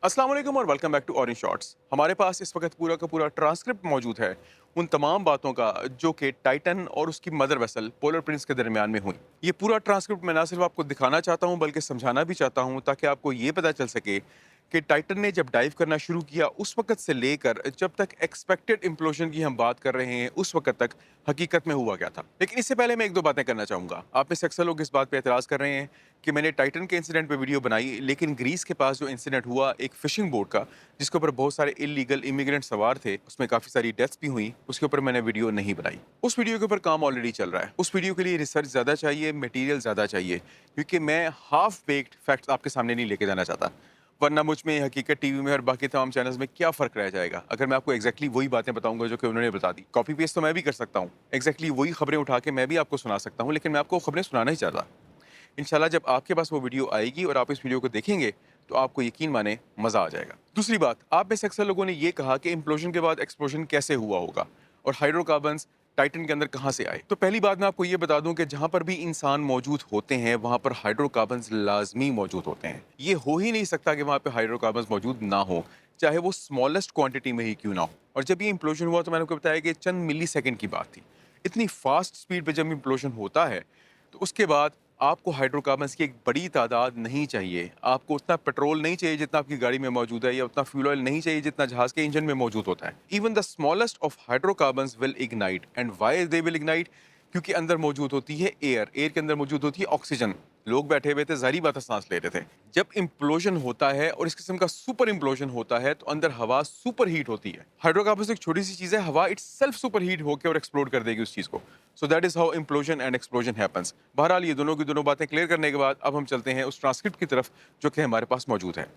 अस्सलाम वालेकुम और welcome back to Orange Shorts. हमारे पास इस वक्त पूरा का पूरा ट्रांसक्रिप्ट मौजूद है उन तमाम बातों का जो कि टाइटन और उसकी मदर वेसल पोलर प्रिंस के दरमियान में हुई। ये पूरा ट्रांसक्रिप्ट मैं ना सिर्फ आपको दिखाना चाहता हूँ बल्कि समझाना भी चाहता हूँ ताकि आपको ये पता चल सके कि टाइटन ने जब डाइव करना शुरू किया उस वक्त से लेकर जब तक एक्सपेक्टेड इम्प्लोजन की हम बात कर रहे हैं उस वक्त तक हकीकत में हुआ क्या था। लेकिन इससे पहले मैं एक दो बातें करना चाहूंगा। आप में से अक्सर लोग इस बात पे एतराज़ कर रहे हैं कि मैंने टाइटन के इंसिडेंट पे वीडियो बनाई, लेकिन ग्रीस के पास जो इंसिडेंट हुआ एक फिशिंग बोट का जिसके ऊपर बहुत सारे इलीगल इमिग्रेंट सवार थे, उसमें काफ़ी सारी डेथ्स भी हुई, उसके ऊपर मैंने वीडियो नहीं बनाई। उस वीडियो के ऊपर काम ऑलरेडी चल रहा है। उस वीडियो के लिए रिसर्च ज़्यादा चाहिए, मटेरियल ज़्यादा चाहिए, क्योंकि मैं हाफ बेक्ड फैक्ट्स आपके सामने नहीं लेके जाना चाहता। वरना मुझ में हकीकत टीवी में और बाकी तमाम चैनल्स में क्या फ़र्क रह जाएगा अगर मैं आपको एग्जैक्टली वही बातें बताऊंगा जो कि उन्होंने बता दी। कॉपी पेस्ट तो मैं भी कर सकता हूँ, एग्जैक्टली वही खबरें उठा के मैं भी आपको सुना सकता हूँ, लेकिन मैं आपको खबरें सुनाना ही चाहता। इंशाल्लाह जब आपके पास वो वीडियो आएगी और आप इस वीडियो को देखेंगे तो आपको यकीन माने मजा आ जाएगा। दूसरी बात, आप में से अक्सर लोगों ने ये कहा कि इम्प्लोजन के बाद एक्सप्लोजन कैसे हुआ होगा और हाइड्रोकार्बन्स टाइटन के अंदर कहाँ से आए। तो पहली बात मैं आपको ये बता दूं कि जहां पर भी इंसान मौजूद होते हैं वहां पर हाइड्रोकार्बन्स लाजमी मौजूद होते हैं। ये हो ही नहीं सकता कि वहां पे हाइड्रोकार्बन्स मौजूद ना हो, चाहे वो स्मॉलेस्ट क्वांटिटी में ही क्यों ना हो। और जब ये इम्प्लोजन हुआ तो मैंने आपको बताया कि चंद मिली सेकेंड की बात थी। इतनी फास्ट स्पीड पे जब इम्प्लोजन होता है तो उसके बाद आपको हाइड्रोकार्बन्स की एक बड़ी तादाद नहीं चाहिए। आपको उतना पेट्रोल नहीं चाहिए जितना आपकी गाड़ी में मौजूद है, या उतना फ्यूल ऑयल नहीं चाहिए जितना जहाज के इंजन में मौजूद होता है। Even the smallest of hydrocarbons will ignite. And why they will ignite? क्योंकि अंदर मौजूद होती है एयर, एयर के अंदर मौजूद होती है ऑक्सीजन। लोग बैठे हुए थे, जारी बात है, सांस ले रहे थे। जब इम्प्लोजन होता है और इस किस्म का सुपर इम्प्लोजन होता है तो अंदर हवा सुपर हीट होती है। हाइड्रोकार्बन एक छोटी सी चीज है, हवा इट सेल्फ सुपर हीट होकर और एक्सप्लोड कर देगी उस चीज को। So that is how implosion and explosion happens. बहरहाल ये दोनों की दोनों बातें क्लियर करने के बाद अब हम चलते हैं उस ट्रांसक्रिप्ट की तरफ जो कि हमारे पास मौजूद है।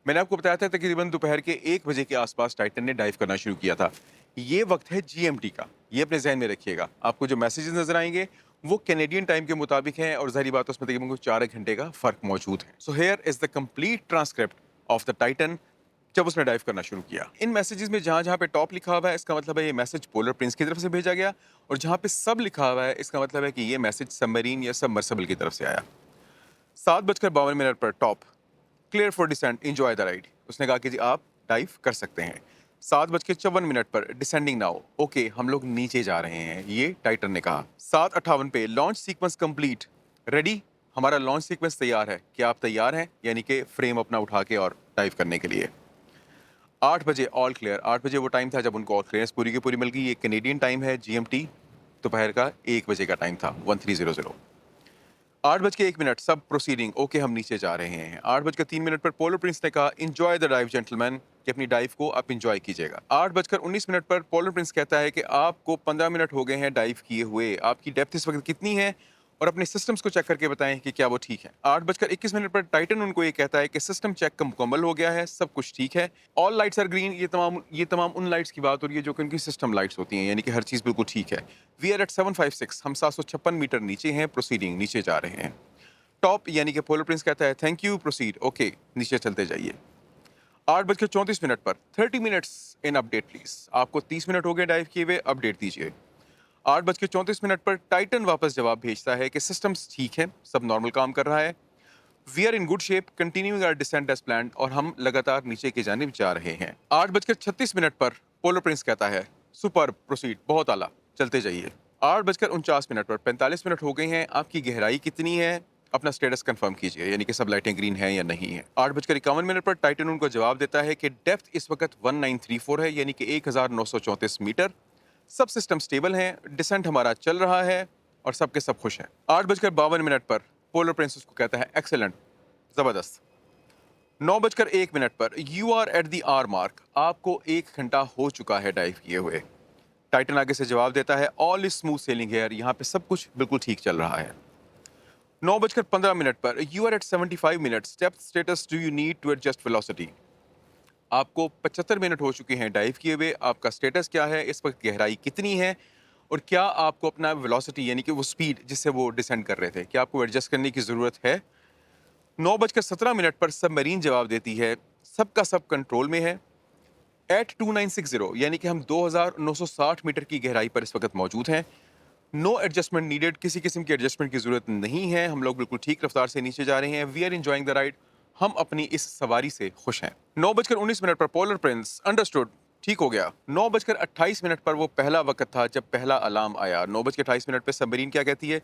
मैंने आपको बताया था तकरीबन दोपहर के 1 बजे के आसपास टाइटन ने डाइव करना शुरू किया था। ये वक्त है जीएमटी का, ये अपने जहन में रखिएगा। आपको जो मैसेजेस नजर आएंगे वो कैनेडियन टाइम के मुताबिक हैं और जाहिर बात है उसमें तकरीबन कुछ 4 घंटे का फर्क मौजूद है। So here is the complete transcript of the Titan जब उसने डाइव करना शुरू किया। इन मैसेजेस में जहां जहां पे टॉप लिखा हुआ है इसका मतलब है ये मैसेज पोलर प्रिंस की तरफ से भेजा गया, और जहां पे सब लिखा हुआ है इसका मतलब है कि ये मैसेज सबमरीन या सबमर्सिबल की तरफ से आया। 7:52 पर top, clear for descent, enjoy the ride. उसने कहा कि जी आप डाइव कर सकते हैं। 7:54 पर डिसेंडिंग नाउ, ओके हम लोग नीचे जा रहे हैं, ये टाइटन ने कहा। 7:58 पे लॉन्च सीक्वेंस कंप्लीट, रेडी, हमारा लॉन्च सीक्वेंस तैयार है, क्या आप तैयार हैं? यानी कि फ्रेम अपना उठा के और डाइव करने के लिए। 8 बजे ऑल क्लियर। 8 बजे वो टाइम था जब उनको ऑल क्लियरेंस पूरी की पूरी मिल गई। ये कैनेडियन टाइम है, जीएमटी दोपहर का 1 बजे का टाइम था, 1300। 8:01 सब प्रोसीडिंग ओके, हम नीचे जा रहे हैं। 8:03 पर पोलर प्रिंस ने कहा इंजॉय द डाइव जेंटलमैन, कि अपनी डाइव को आप इंजॉय कीजिएगा। 8:19 पर पोलर प्रिंस कहता है कि आपको 15 मिनट हो गए हैं डाइव किए हुए, आपकी डेप्थ इस वक्त कितनी है और अपने सिस्टम्स को चेक करके बताएं कि क्या वो ठीक है। 8:21 पर टाइटन उनको ये कहता है कि सिस्टम चेक का मुकम्मल हो गया है, सब कुछ ठीक है, ऑल लाइट्स आर ग्रीन। ये तमाम उन लाइट्स की बात हो रही है जो कि उनकी सिस्टम लाइट्स होती हैं, यानी कि हर चीज़ बिल्कुल ठीक है। वी आर एट 756, हम 756 मीटर नीचे हैं, प्रोसीडिंग नीचे जा रहे हैं। टॉप यानी कि पोलर प्रिंस कहता है थैंक यू, प्रोसीड, ओके नीचे चलते जाइए। 8:34 पर 30 मिनट्स इन अपडेट प्लीज, आपको 30 मिनट हो गए डाइव किए हुए, अपडेट दीजिए। 8:34 पर टाइटन वापस जवाब भेजता है कि सिस्टम्स ठीक है, सब नॉर्मल काम कर रहा है, we are in good shape, continuing our descent as planned, और हम लगातार नीचे की जानिब जा रहे हैं। 8:36 पर पोलर प्रिंस कहता है सुपर, प्रोसीड, बहुत आला, चलते जाइए। 8:49 पर 45 मिनट हो गए हैं, आपकी गहराई कितनी है, अपना स्टेटस कंफर्म कीजिए, यानी कि सब लाइटें ग्रीन हैं या नहीं है। 8:51 पर टाइटन उनको जवाब देता है कि डेप्थ इस वक्त 1934 है, यानी कि 1934 मीटर, सब सिस्टम स्टेबल हैं, डिसेंट हमारा चल रहा है और सबके सब खुश हैं। 8:52 पर पोलर प्रिंस उसको कहता है एक्सेलेंट, जबरदस्त। 9:01 पर you are at the hour mark, आपको 1 घंटा हो चुका है डाइव किए हुए। टाइटन आगे से जवाब देता है all is smooth sailing here, यहाँ पे सब कुछ बिल्कुल ठीक चल रहा है। 9:15 पर you are at 75 minute, step status do you need to adjust velocity, आपको 75 मिनट हो चुके हैं डाइव किए हुए, आपका स्टेटस क्या है, इस वक्त गहराई कितनी है, और क्या आपको अपना वेलोसिटी यानी कि वो स्पीड जिससे वो डिसेंड कर रहे थे, क्या आपको एडजस्ट करने की ज़रूरत है। 9:17 पर सबमरीन जवाब देती है सबका सब कंट्रोल में है, एट 2960, यानी कि हम 2960 मीटर की गहराई पर इस वक्त मौजूद हैं। नो एडजस्टमेंट नीडेड, किसी किस्म की एडजस्टमेंट की जरूरत नहीं है, हम लोग बिल्कुल ठीक रफ्तार से नीचे जा रहे हैं। We are enjoying the ride, हम अपनी इस सवारी से खुश हैं। 9:19 पर पोलर प्रिंस अंडरस्टूड, ठीक हो गया। 9:28 पर वो पहला वक्त था जब पहला अलार्म आया। 9:28 पे सबमरीन क्या कहती है?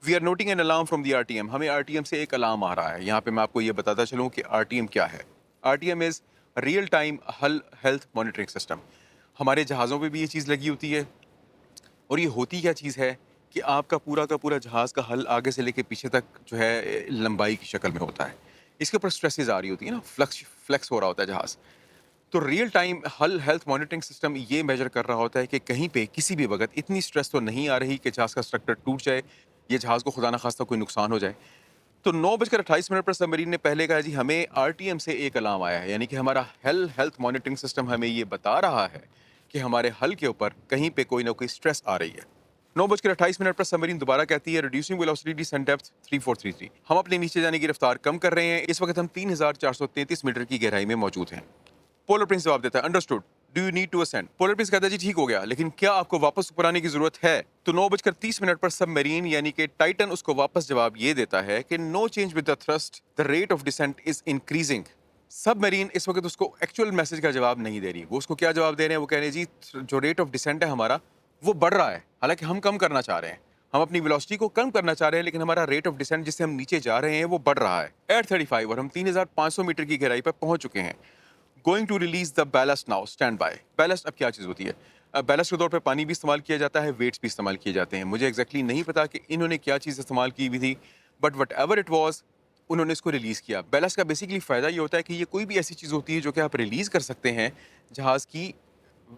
We are noting an alarm from the RTM. हमें आरटीएम से एक अलार्म आ रहा है। यहाँ पे मैं आपको ये बताता चलूँ कि आरटीएम क्या है। आरटीएम इज रियल टाइम हल हेल्थ मॉनिटरिंग सिस्टम। हमारे जहाज़ों पे भी ये चीज़ लगी होती है और ये होती क्या चीज़ है कि आपका पूरा का पूरा जहाज़ का हल आगे से लेके पीछे तक जो है लंबाई की शक्ल में होता है। इसके ऊपर स्ट्रेसेस आ रही होती है ना, फ्लक्स फ्लेक्स हो रहा होता है जहाज़। तो रियल टाइम हल हेल्थ मॉनिटरिंग सिस्टम ये मेजर कर रहा होता है कि कहीं पे किसी भी वक्त इतनी स्ट्रेस तो नहीं आ रही कि जहाज़ का स्ट्रक्चर टूट जाए, ये जहाज़ को खुदा ना खास्ता कोई नुकसान हो जाए। तो 9:28 पर सबमरीन ने पहले कहा जी हमें आरटीएम से एक अलार्म आया है, यानी कि हमारा हेल्थ मॉनिटरिंग सिस्टम हमें ये बता रहा है कि हमारे हल के ऊपर कहीं पे कोई ना कोई स्ट्रेस आ रही है। 9:28 पर सबमरीन दोबारा कहती है रिड्यूसिंग वेलोसिटी डिसेंट डेप्थ 3433। हम अपने नीचे जाने की रफ्तार कम कर रहे हैं। इस वक्त हम 3433 मीटर की गहराई में मौजूद हैं। पोलर प्रिंस जवाब देता है understood, do you need to ascend? Polar Prince कहता है जी ठीक हो गया, लेकिन क्या आपको वापस ऊपर आने की जरूरत है? तो 9:30 पर सबमरीन यानी कि टाइटन उसको वापस जवाब ये देता है कि no change with the thrust, the rate of descent is increasing. Submarine इस वक्त उसको एक्चुअल मैसेज का जवाब नहीं दे रही। वो उसको क्या जवाब दे रहे हैं? वो कह रहे हैं जी जो रेट ऑफ डिसेंट है हमारा वो बढ़ रहा है, हालांकि हम कम करना चाह रहे हैं। हम अपनी वेलोसिटी को कम करना चाह रहे हैं, लेकिन हमारा रेट ऑफ डिसेंट जिससे हम नीचे जा रहे हैं वो बढ़ रहा है। एयर 35 और हम 3500 मीटर की गहराई पर पहुंच चुके हैं। Going to release the ballast now, stand by. Ballast अब क्या चीज़ होती है? बैलेस्ट के तौर पे पानी भी इस्तेमाल किया जाता है, वेट्स भी इस्तेमाल किए जाते हैं। मुझे एग्जैक्टली नहीं पता कि इन्होंने क्या चीज़ इस्तेमाल की हुई थी, but what ever it was उन्होंने इसको रिलीज़ किया। बैलेस्ट का बेसिकली फ़ायदा ये होता है कि ये कोई भी ऐसी चीज़ होती है जो कि आप रिलीज़ कर सकते हैं जहाज़ की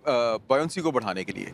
बॉयंसी को बढ़ाने के लिए।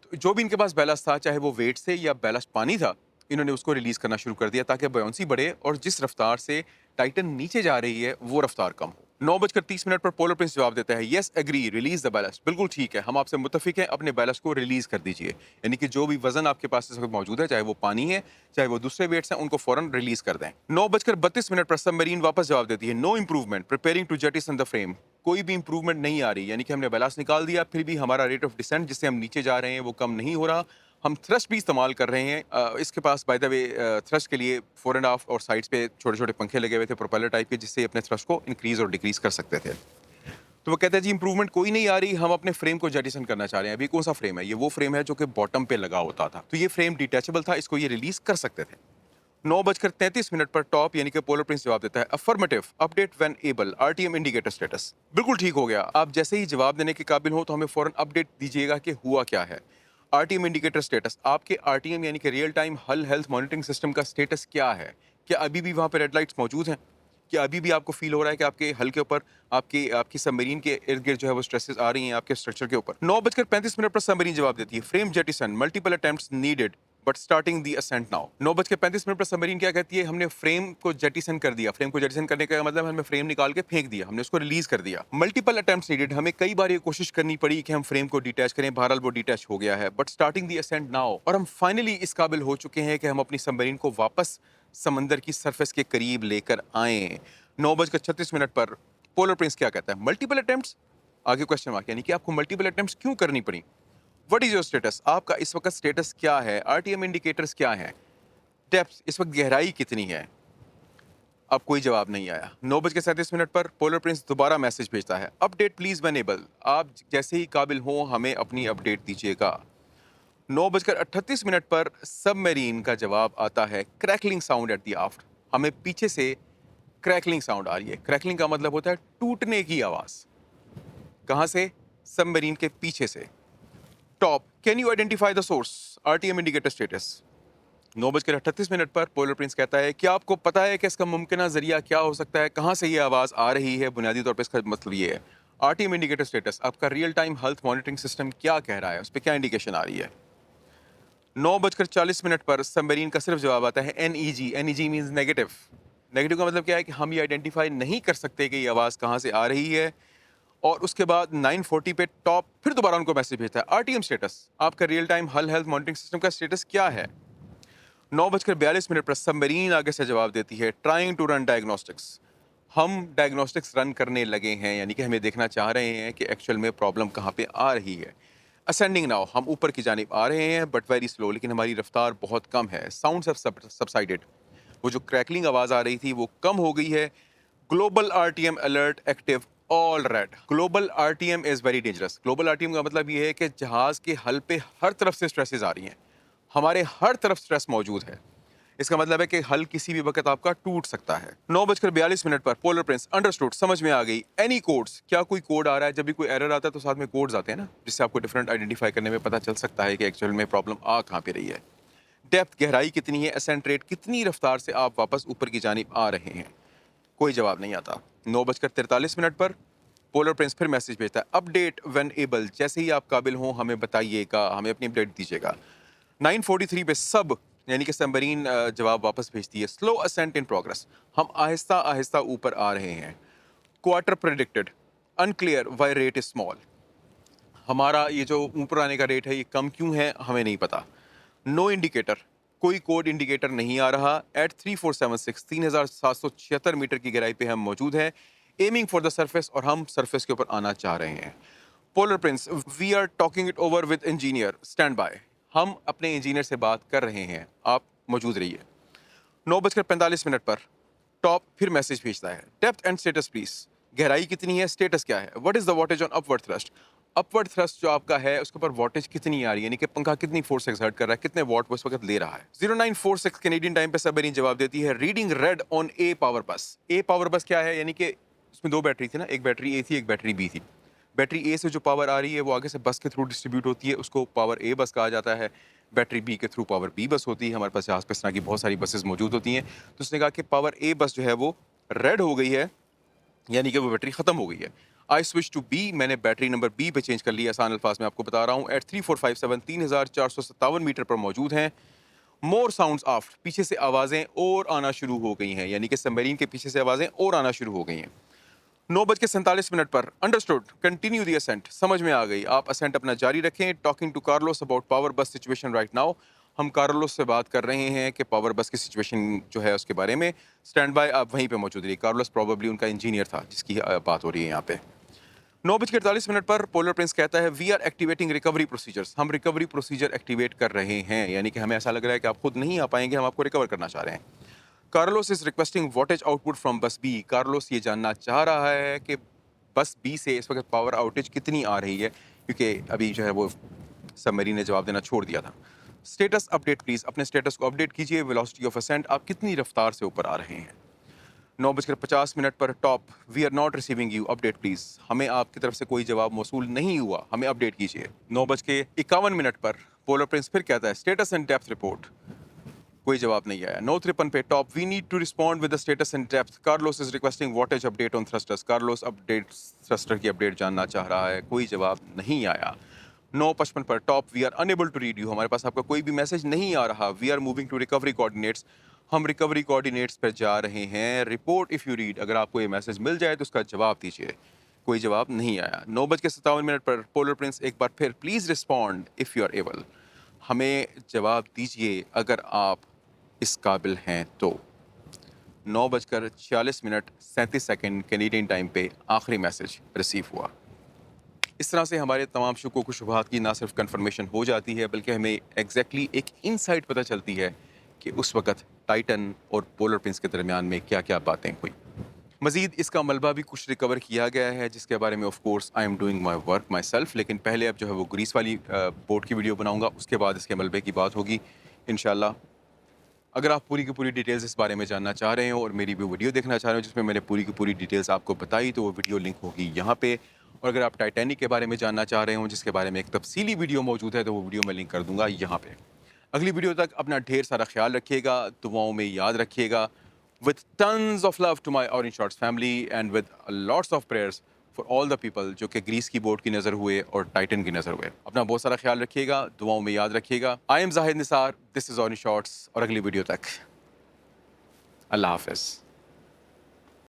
तो जो भी इनके पास बैलेस्ट था, चाहे वो वेट से या बैलेस्ट पानी था, इन्होंने उसको रिलीज़ करना शुरू कर दिया ताकि बॉयंसी बढ़े और जिस रफ्तार से टाइटन नीचे जा रही है वो रफ्तार कम हो। 9:30 पर पोलर प्रिंस जवाब देता है yes agree release the ballast. बिल्कुल ठीक है, हम आपसे मुत्तफिक हैं, अपने बैलेस्ट को रिलीज कर दीजिए। यानी कि जो भी वजन आपके पास इस वक्त मौजूद है, चाहे वो पानी है चाहे वो दूसरे वेट्स हैं, उनको फौरन रिलीज कर दें। 9:32 पर सबमरीन वापस जवाब देती है no improvement, preparing to jettison the frame. कोई भी इंप्रूवमेंट नहीं आ रही, यानी कि हमने बैलेंस निकाल दिया फिर भी हमारा रेट ऑफ डिसेंट जिससे हम नीचे जा रहे हैं वो कम नहीं हो रहा। हम थ्रस्ट भी इस्तेमाल कर रहे हैं। इसके पास बाय द वे थ्रस्ट के लिए 4.5 और साइड्स पे छोटे छोटे पंखे लगे हुए थे प्रोपेलर टाइप के, जिससे अपने थ्रस्ट को इंक्रीज और डिक्रीज कर सकते थे। तो वो कहते हैं जी इंप्रूवमेंट कोई नहीं आ रही, हम अपने फ्रेम को जेटिसन करना चाह रहे हैं। अभी कौन सा फ्रेम है? ये वो फ्रेम है जो कि बॉटम पे लगा होता था। तो ये फ्रेम डिटैचेबल था, इसको ये रिलीज कर सकते थे। 9:33 पर टॉप यानी कि पोलर प्रिंस जवाब देता है affirmative, update when able, RTM indicator status. बिल्कुल ठीक हो गया, आप जैसे ही जवाब देने के काबिल हो तो हमें फौरन अपडेट दीजिएगा कि हुआ क्या है। आरटीएम इंडिकेटर स्टेटस, आपके आरटीएम यानी कि रियल टाइम हल हेल्थ मॉनिटरिंग सिस्टम का स्टेटस क्या है? क्या अभी भी वहाँ पे रेड लाइट्स मौजूद हैं? क्या अभी भी आपको फील हो रहा है कि आपके हल के ऊपर आपकी आपकी सबमरीन के इर्द गिर्द जो है वो स्ट्रेसेस आ रही हैं आपके स्ट्रक्चर के ऊपर? 9:35 पर सबमरीन जवाब देती है frame jettison, multiple attempts needed but starting the ascent now. 9:35 पर सबमरीन क्या कहती है? हमने फ्रेम को जेटिसन कर दिया। फ्रेम को जेटिसन करने का मतलब हमने फ्रेम निकाल के फेंक दिया, हमने उसको रिलीज कर दिया। मल्टीपल अटेम्प्ट्स नीडेड, हमें कई बार ये कोशिश करनी पड़ी कि हम फ्रेम को डिटैच करें, बहरहाल वो डिटैच हो गया है, but starting the ascent now, और हम फाइनली इस काबिल हो चुके हैं कि हम अपनी सबमरीन को वापस समंदर की सरफेस के करीब लेकर आए। 9:36 पर पोलर प्रिंस क्या कहता है? मल्टीपल अटेम्प्ट्स, आगे क्वेश्चन मार्क, यानी कि आपको मल्टीपल अटेम्प्ट्स क्यों करनी पड़ी? व्हाट इज योर स्टेटस, आपका इस वक्त स्टेटस क्या है? आरटीएम इंडिकेटर्स क्या हैं? डेप्थ, इस वक्त गहराई कितनी है? अब कोई जवाब नहीं आया। 9:37 पर पोलर प्रिंस दोबारा मैसेज भेजता है अपडेट प्लीज व्हेन एबल, आप जैसे ही काबिल हो हमें अपनी अपडेट दीजिएगा। 9:38 पर सबमरीन का जवाब आता है क्रैकलिंग साउंड एट द आफ्ट, हमें पीछे से क्रैकलिंग साउंड आ रही है। क्रैकलिंग का मतलब होता है टूटने की आवाज। कहां से? सबमरीन के पीछे से। Top, can you identify the source, RTM indicator status. 9:38 पर पोलर प्रिंस कहता है क्या आपको पता है कि इसका मुमकिन जरिया क्या हो सकता है, कहां से ये आवाज आ रही है? बुनियादी तौर पर इसका मतलब ये है आरटीएम इंडिकेटर स्टेटस, आपका real time health monitoring system क्या कह रहा है, उस पर क्या इंडिकेशन आ रही है? 9:40 पर सबमरीन का सिर्फ जवाब आता है एनईजी। एनईजी मींस नेगेटिव। नेगेटिव का मतलब क्या है कि हम ये आइडेंटिफाई नहीं कर सकते कि ये आवाज़ कहाँ से आ रही है। और उसके बाद 9:40 पे टॉप फिर दोबारा उनको मैसेज भेजता है आरटीएम स्टेटस, आपका रियल टाइम हल हेल्थ मॉनिटरिंग सिस्टम का स्टेटस क्या है? 9:42 पर सबमरीन आगे से जवाब देती है ट्राइंग टू रन डायग्नोस्टिक्स, हम डायग्नोस्टिक्स रन करने लगे हैं, यानी कि हमें देखना चाह रहे हैं कि एक्चुअल में प्रॉब्लम कहाँ पे आ रही है। असेंडिंग नाउ, हम ऊपर की जानिब आ रहे हैं बट वेरी स्लो, लेकिन हमारी रफ्तार बहुत कम है। साउंड्स हैव सबसाइडेड, वो जो क्रैकलिंग आवाज़ आ रही थी वो कम हो गई है। Global RTM alert active all red. Global RTM is very dangerous. Global RTM का मतलब ये है कि जहाज के हल पे हर तरफ से स्ट्रेसेस आ रही हैं, हमारे हर तरफ स्ट्रेस मौजूद है। इसका मतलब है कि हल किसी भी वक्त आपका टूट सकता है। 9:42 पर पोलर प्रिंस अंडरस्टूड, समझ में आ गई। एनी कोड्स, क्या कोई कोड आ रहा है? जब भी कोई एरर आता है तो साथ में कोड्स आते हैं ना, जिससे आपको डिफरेंट आइडेंटिफाई करने में पता चल सकता है कि एक्चुअल में प्रॉब्लम आ कहाँ पे रही है। डेप्थ, गहराई कितनी है? असेंट रेट, कितनी रफ्तार से आप वापस ऊपर की जानिब आ रहे हैं? कोई जवाब नहीं आता। 9:43 पर पोलर प्रिंस फिर मैसेज भेजता है, अपडेट व्हेन एबल, जैसे ही आप काबिल हों हमें बताइएगा, हमें अपनी अपडेट दीजिएगा। 9:43 पे सब यानी कि सबमरीन जवाब वापस भेजती है, स्लो असेंट इन प्रोग्रेस, हम आहिस्ता आहिस्ता ऊपर आ रहे हैं। Quarter predicted, unclear why rate is small, हमारा ये जो ऊपर आने का रेट है ये कम क्यों है हमें नहीं पता। नो इंडिकेटर, कोई कोड इंडिकेटर नहीं आ रहा। एट 3476, 3776 मीटर की गहराई पे हम मौजूद हैं। एमिंग फॉर द सरफेस, और हम सरफेस के ऊपर आना चाह रहे हैं। Polar Prince, we are talking it over with engineer, stand by, हम अपने इंजीनियर से बात कर रहे हैं, आप मौजूद रहिए। 9:45 पर टॉप फिर मैसेज भेजता है, डेप्थ एंड स्टेटस प्लीज, गहराई कितनी है, स्टेटस क्या है, what is the wattage on upward thrust, upward thrust जो आपका है उसके ऊपर वॉटेज कितनी आ रही है, यानी कि पंखा कितनी फोर्स एक्सर्ट कर रहा है, कितने वॉट वो इस वक्त ले रहा है। 0946 कैनेडियन टाइम पे सबमरीन जवाब देती है, reading red on A power बस। ए पावर बस क्या है? यानी कि उसमें दो बैटरी थी ना, एक बैटरी ए थी, एक बैटरी बी थी। बैटरी ए से जो पावर आ रही है वो आगे से बस के थ्रू डिस्ट्रीब्यूट होती है, उसको पावर ए बस कहा जाता है। बैटरी बी के थ्रू पावर बी बस होती है। हमारे पास जहाज पे इस तरह की बहुत सारी बसेस मौजूद होती हैं। तो उसने कहा कि पावर ए बस जो है वो रेड हो गई है, यानी कि वो बैटरी खत्म हो गई है। आई स्विच टू बी, मैंने बैटरी नंबर बी पे चेंज कर लिया। आसान अल्फाज में आपको बता रहा हूँ। एट 3457, 3457 मीटर पर मौजूद हैं। मोर साउंड्स ऑफ, पीछे से आवाज़ें और आना शुरू हो गई हैं, यानी कि सबमरीन के पीछे से आवाज़ें और आना शुरू हो गई हैं। 9:47 पर अंडरस्टूड, कंटिन्यू दी असेंट, समझ में आ गई, आप असेंट अपना जारी रखें। Talking to Carlos about power bus situation right now, हम कार्लोस से बात कर रहे हैं कि पावर बस की सिचुएशन जो है उसके बारे में। स्टैंड बाय, आप वहीं पे मौजूद रहिए। कार्लोस प्रॉबली उनका इंजीनियर था जिसकी बात हो रही है यहाँ पे। 9:48 पर पोलर प्रिंस कहता है, we are activating recovery procedures, हम रिकवरी प्रोसीजर एक्टिवेट कर रहे हैं, यानी कि हमें ऐसा लग रहा है कि आप खुद नहीं आ पाएंगे, हम आपको रिकवर करना चाह रहे हैं। Carlos is requesting wattage output from बस बी, कार्लोस ये जानना चाह रहा है कि बस बी से इस वक्त पावर आउटेज कितनी आ रही है, क्योंकि अभी जो है वो सबमरीन ने जवाब देना छोड़ दिया था। स्टेटस अपडेट प्लीज, अपने स्टेटस को अपडेट कीजिए। वेलोसिटी ऑफ असेंट, आप कितनी रफ्तार से ऊपर आ रहे हैं। 9:50 पर top, we are not receiving you, update please, हमें आपकी तरफ से कोई जवाब मौसूल नहीं हुआ, हमें अपडेट कीजिए। 9:51 पर पोलर प्रिंस फिर कहता है, स्टेटस एंड डेप्थ रिपोर्ट, कोई जवाब नहीं आया। 9:53 पे top, we need to respond with the status and depth, Carlos is requesting wattage update on thrusters, Carlos update thruster की अपडेट जानना चाह रहा है, कोई जवाब नहीं आया। 9:55 पर top, we are unable to read you, हमारे पास आपका कोई भी मैसेज नहीं आ रहा। We are moving to recovery coordinates, हम रिकवरी कोऑर्डिनेट्स पर जा रहे हैं। रिपोर्ट इफ़ यू रीड, अगर आपको ये मैसेज मिल जाए तो उसका जवाब दीजिए। कोई जवाब नहीं आया। 9:57 पर पोलर प्रिंस एक बार फिर, please respond if you are able, हमें जवाब दीजिए अगर आप इस काबिल हैं तो। 9:46 कैनेडियन टाइम पे आखिरी मैसेज रिसीव हुआ। इस तरह से हमारे तमाम शुक्कों को शुबहात की ना सिर्फ कंफर्मेशन हो जाती है, बल्कि हमें एग्जैक्टली एक इनसाइट पता चलती है कि उस वक़्त टाइटन और पोलर प्रिंस के दरमियान में क्या क्या बातें हुई। मज़ीद इसका मलबा भी कुछ रिकवर किया गया है, जिसके बारे में of course I am doing my work my self, लेकिन पहले अब जो है वो ग्रीस वाली बोट की वीडियो बनाऊंगा, उसके बाद इसके मलबे की बात होगी इंशाल्लाह। अगर आप पूरी की पूरी डिटेल्स इस बारे में जानना चाह रहे हो और मेरी वो वीडियो देखना चाह रहे हो जिसमें मैंने पूरी की पूरी डिटेल्स आपको बताई, तो वो वीडियो लिंक होगी यहाँ पे। और अगर आप टाइटैनिक के बारे में जानना चाह रहे हो जिसके बारे में एक तफसीली वीडियो मौजूद है, तो वो वीडियो मैं लिंक कर दूंगा यहाँ पे। अगली वीडियो तक अपना ढेर सारा ख्याल रखिएगा, दुआओं में याद रखिएगा। With tons of love to my Orange Shorts family and with lots of prayers for all the people जो कि ग्रीस की बोर्ड की नज़र हुए और टाइटन की नज़र हुए। अपना बहुत सारा ख्याल रखिएगा, दुआओं में याद रखिएगा। I am Zahid Nisar, this is orange shorts, और अगली वीडियो तक अल्लाह हाफ़िज़।